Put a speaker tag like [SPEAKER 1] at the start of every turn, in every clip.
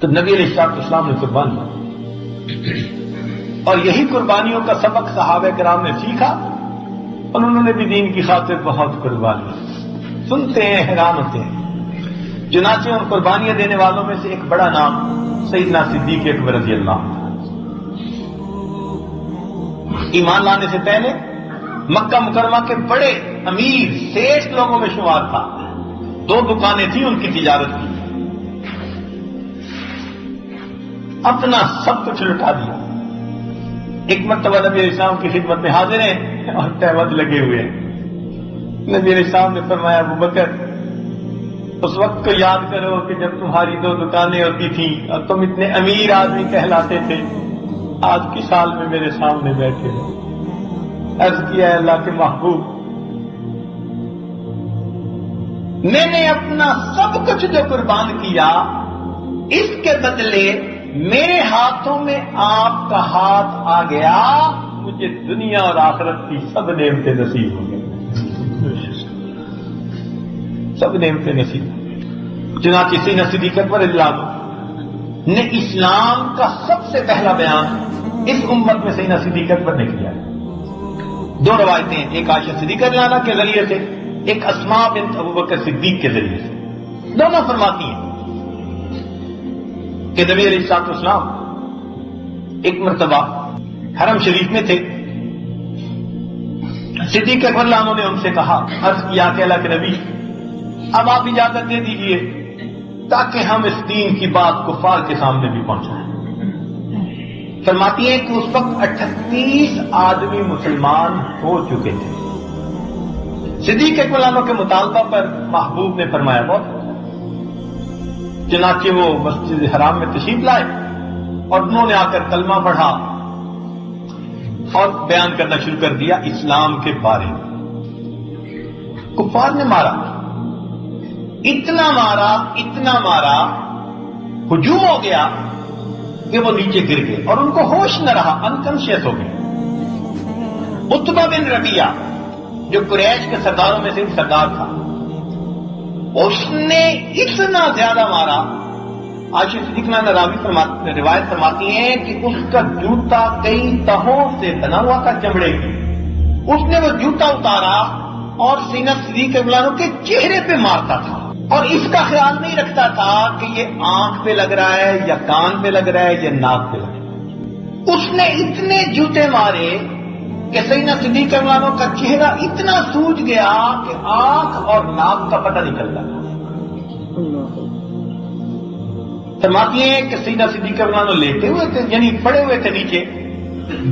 [SPEAKER 1] تو نبی علیہ السلام نے قربانی، اور یہی قربانیوں کا سبق صحابہ کرام نے سیکھا، اور انہوں نے بھی دین کی خاطر بہت قربانی۔ سنتے ہیں حیران ہوتے ہیں۔ چنانچہ ان قربانیاں دینے والوں میں سے ایک بڑا نام سیدنا صدیق اکبر رضی اللہ عنہ۔ ایمان لانے سے پہلے مکہ مکرمہ کے بڑے امیر سیٹھ لوگوں میں شمار تھا، 2 دکانیں تھیں ان کی تجارت کی، اپنا سب کچھ لٹا دیا۔ ایک مرتبہ نبی علیہ السلام کی خدمت میں حاضر ہیں اور تہمت لگے ہوئے ہیں۔ نبی علیہ السلام نے فرمایا ابو بکر، اس وقت کو یاد کرو کہ جب تمہاری 2 دکانیں ہوتی تھیں اور تم اتنے امیر آدمی کہلاتے تھے، آج کی سال میں میرے سامنے بیٹھے ہو۔ عرض کیا اللہ کے محبوب، میں نے اپنا سب کچھ جو قربان کیا، اس کے بدلے میرے ہاتھوں میں آپ کا ہاتھ آ گیا، مجھے دنیا اور آخرت کی سب نعمتیں نصیب ہو گئی، سب نعمتیں نصیب ہو گئی۔ چنانچہ سیدنا صدیق اکبر رضی اللہ عنہ نے اسلام کا سب سے پہلا بیان اس امت میں سیدنا صدیق اکبر نے کیا ہے۔ 2 روایتیں، ایک عائشہ صدیقہ رضی اللہ عنہ کے ذریعے سے، ایک اسماء بنت ابوبکر صدیق کے ذریعے سے۔ دونوں فرماتی ہیں کہ نبی علیہ السلام ایک مرتبہ حرم شریف میں تھے، صدیق اکبر رضی اللہ عنہ نے ان سے کہا، عرض کیا کہ اللہ کے نبی اب آپ اجازت دے دیجئے تاکہ ہم اس دین کی بات کفار کے سامنے بھی پہنچائیں۔ فرماتی ہیں کہ اس وقت 38 آدمی مسلمان ہو چکے تھے۔ صدیق اکبر عنہ کے مطالبہ پر محبوب نے فرمایا بہت، چنانچہ وہ مسجد حرام میں تشریف لائے اور انہوں نے آ کر کلمہ پڑھا اور بیان کرنا شروع کر دیا اسلام کے بارے میں۔ کفار نے مارا، اتنا مارا، ہجوم ہو گیا کہ وہ نیچے گر گئے اور ان کو ہوش نہ رہا، انکانشیس ہو گئے۔ عتبہ بن ربیعہ جو قریش کے سرداروں میں سے ایک سردار تھا، اس نے اتنا زیادہ مارا، عائشہ صدیقہ راوی روایت فرماتی ہیں کہ اس کا جوتا کئی تہوں سے بنا ہوا تھا چمڑے کی، اس نے وہ جوتا اتارا اور سینہ صدیق عنہ کے چہرے پہ مارتا تھا، اور اس کا خیال نہیں رکھتا تھا کہ یہ آنکھ پہ لگ رہا ہے یا کان پہ لگ رہا ہے یا ناک پہ لگ رہا ہے۔ اس نے اتنے جوتے مارے کہ سیدنا صدیق عنہ کا چہرہ اتنا سوج گیا کہ آنکھ اور ناک کا پتہ نکلتا تھا۔ فرماتی ہیں کہ سیدنا صدیق عنہ لیٹے ہوئے تھے، یعنی پڑے ہوئے تھے نیچے،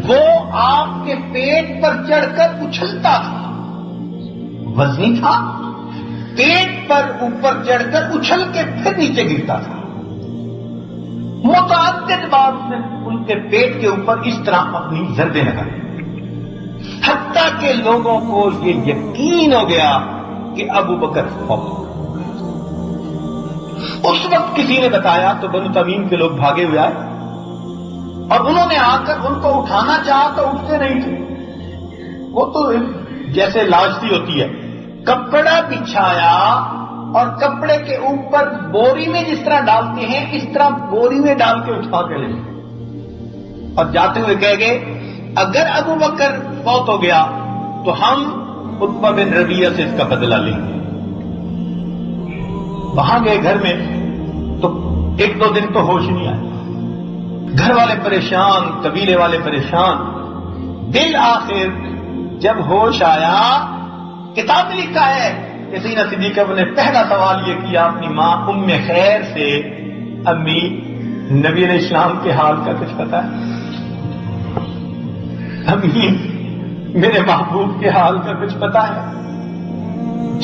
[SPEAKER 1] وہ آپ کے پیٹ پر چڑھ کر اچھلتا تھا، وزنی تھا، پیٹ پر اوپر چڑھ کر اچھل کے پھر نیچے گرتا تھا۔ متعدد بار نے ان کے پیٹ کے اوپر اس طرح اپنی ضربیں لگائی، حتیٰ کہ لوگوں کو یہ یقین ہو گیا کہ ابو بکر فوت ہو گئے۔ اس وقت کسی نے بتایا تو بنو تمیم کے لوگ بھاگے ہوئے آئے اور انہوں نے آ کر ان کو اٹھانا چاہا تو اٹھتے نہیں تھے، وہ تو جیسے لاش ہوتی ہے، کپڑا بچھایا اور کپڑے کے اوپر بوری میں جس طرح ڈالتے ہیں اس طرح بوری میں ڈال کے اٹھا کے لے گئے اور جاتے ہوئے کہہ گئے اگر ابو بکر فوت ہو گیا تو ہم عتبہ بن ربیعہ سے اس کا بدلہ لیں گے۔ وہاں گئے گھر میں تو 1-2 دن تو ہوش نہیں آیا، گھر والے پریشان، قبیلے والے پریشان۔ بالآخر جب ہوش آیا، کتاب میں لکھا ہے کہ سیدنا صدیق نے پہلا سوال یہ کیا اپنی ماں ام خیر سے، امی نبی علیہ السلام کے حال کا کچھ پتا ہے؟ امی میرے محبوب کے حال کا کچھ پتا ہے؟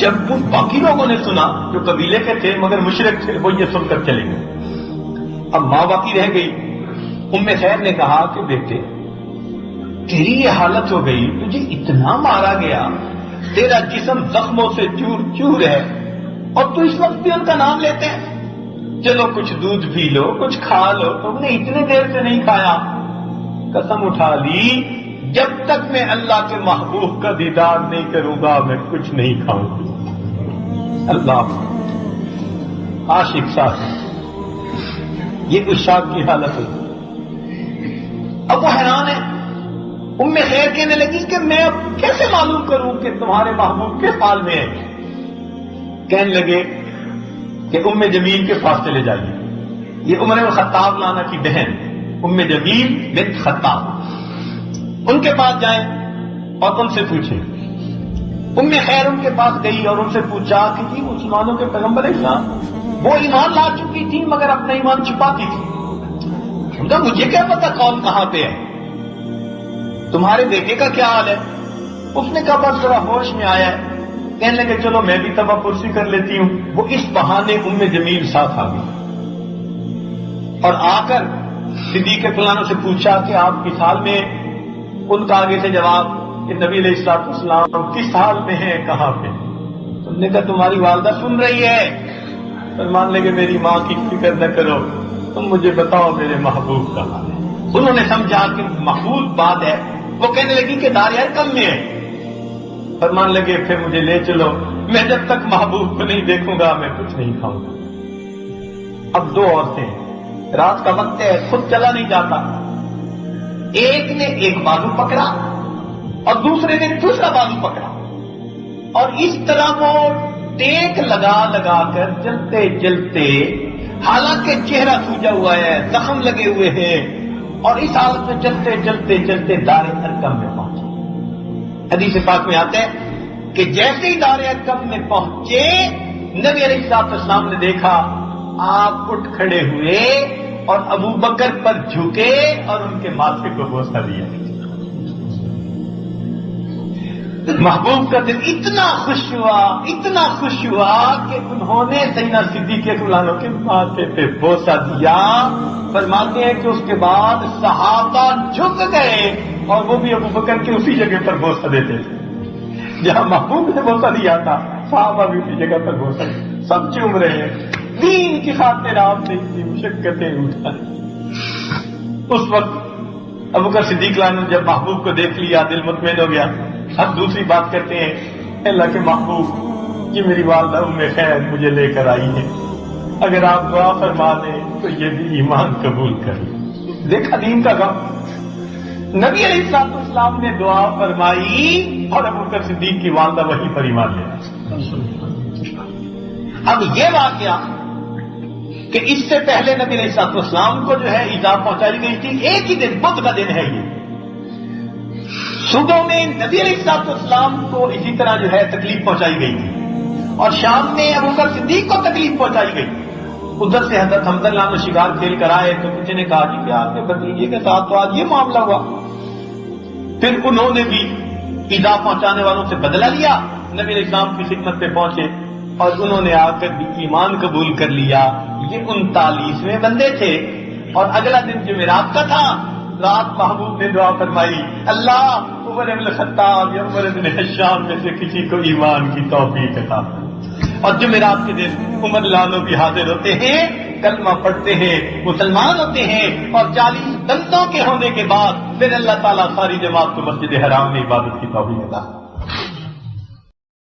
[SPEAKER 1] جب وہ باقی لوگوں نے سنا جو قبیلے کے تھے مگر مشرک تھے، وہ یہ سن کر چلے گئے۔ اب ماں باقی رہ گئی۔ ام خیر نے کہا کہ بیٹے تیری یہ حالت ہو گئی، تجھے اتنا مارا گیا، تیرا جسم زخموں سے چور چور ہے اور تو اس وقت بھی ان کا نام لیتے ہیں، چلو کچھ دودھ پی لو، کچھ کھا لو، تم نے اتنی دیر سے نہیں کھایا۔ قسم اٹھا لی جب تک میں اللہ کے محبوب کا دیدار نہیں کروں گا میں کچھ نہیں کھاؤں گا۔ اللہ عاشق صاحب یہ عشاق کی حالت ہے. اب وہ حیران ہے. ام خیر کہنے لگی کہ میں اب کیسے معلوم کروں کہ تمہارے محبوب کس حال میں ہے؟ کہنے لگے کہ ام جمیل کے پاس چلے جائیے. یہ عمر خطاب لانا کی بہن ام جمیل بنت خطاب, ان کے پاس جائیں اور ان سے پوچھیں. ام خیر ان کے پاس گئی اور ان سے پوچھا کہ جی مسلمانوں کے پیغمبر اسلام وہ ایمان لا چکی تھی مگر اپنا ایمان چھپاتی تھی. مجھے کیا پتا کون کہاں پہ ہے, تمہارے بیٹے کا کیا حال ہے؟ اس نے کہا بس ذرا ہوش میں آیا ہے. کہنے لگے چلو میں بھی تبا پرسی کر لیتی ہوں. وہ اس بہانے ام جمیل ساتھ آ گئی اور آ کر صدیق فلانوں سے پوچھا کہ آپ کس حال میں. ان کا آگے سے جواب کہ نبی علیہ الصلوۃ والسلام کس حال میں ہیں, کہاں پہ؟ تم نے کہا تمہاری والدہ سن رہی ہے. فرمان لگے میری ماں کی فکر نہ کرو, تم مجھے بتاؤ میرے محبوب کا حال ہے. انہوں نے سمجھا کہ محبوب بات ہے. وہ کہنے لگی کہ دار ارقم میں ہے. فرمان لگے پھر مجھے لے چلو, میں جب تک محبوب کو نہیں دیکھوں گا میں کچھ نہیں کھاؤں گا. اب دو عورتیں, رات کا وقت ہے, خود چلا نہیں جاتا. ایک نے ایک بازو پکڑا اور دوسرے نے دوسرا بازو پکڑا اور اس طرح وہ ٹیک لگا لگا کر چلتے چلتے, حالانکہ چہرہ سوجا ہوا ہے, زخم لگے ہوئے ہیں, اور اس حالت میں چلتے چلتے چلتے دار ارقم میں پہنچے. حدیث پاک میں آتا ہے کہ جیسے ہی دار ارقم میں پہنچے نبی علیہ الصلوۃ والسلام نے دیکھا, آپ اٹھ کھڑے ہوئے اور ابو بکر پر جھکے اور ان کے ماتھے کو بوسہ دیا. محبوب کا دل اتنا خوش ہوا کہ انہوں نے سیدنا صدیق فلانوں کے ماتھے پہ بوسہ دیا. فرماتے ہیں کہ اس کے بعد صحابہ جھک گئے اور وہ بھی ابو بکر کے اسی جگہ پر بوسہ دیتے تھے جہاں محبوب نے بوسہ دیا تھا. صحابہ بھی اسی جگہ پر بوسہ دیا. سب چوم رہے ہیں. دین کی خاطر آپ نے اتنی مشقتیں اٹھائی. اس وقت ابو بکر صدیق نے جب محبوب کو دیکھ لیا دل مطمئن ہو گیا. اب دوسری بات کرتے ہیں, اللہ کے محبوب یہ میری والدہ ام خیر مجھے لے کر آئی ہے, اگر آپ دعا فرما دیں تو یہ بھی ایمان قبول کر لیں. دیکھا دین کا غم. نبی علیہ الصلوۃ والسلام نے دعا فرمائی اور ابو بکر صدیق کی والدہ وہیں پر ایمان لے آئی. اب یہ واقعہ کہ اس سے پہلے نبی علیہ الصلوۃ والسلام کو جو ہے ایذا پہنچائی گئی تھی, ایک ہی دن بدھ کا دن ہے یہ. صبح میں نبی علیہ الصلوۃ والسلام کو اسی طرح جو ہے تکلیف پہنچائی گئی تھی اور شام میں ابو بکر صدیق کو تکلیف پہنچائی گئی. ادھر سے حضرت حمزہ نے شکار کھیل کر آئے تو کسی نے کہا کہ آپ کے بھتیجے کے ساتھ تو آج یہ معاملہ ہوا. پھر انہوں نے بھی ایذا پہنچانے والوں سے بدلہ لیا, نبی علیہ السلام کی خدمت پہ پہنچے اور انہوں نے آ کر بھی ایمان قبول کر لیا. یہ 39ویں بندے تھے اور اگلا دن جمعرات کا تھا. رات محبوب نے دعا فرمائی, اللہ عمر بن الخطاب یا عمر بن حشام میں سے کسی کو ایمان کی توفیق عطا. اور جمعرات کے دن عمر لانو بھی حاضر ہوتے ہیں, کلمہ پڑھتے ہیں, مسلمان ہوتے ہیں, اور 40 دندوں کے ہونے کے بعد پھر اللہ تعالیٰ ساری جماعت کو مسجد حرام میں عبادت کی توفیق عطا.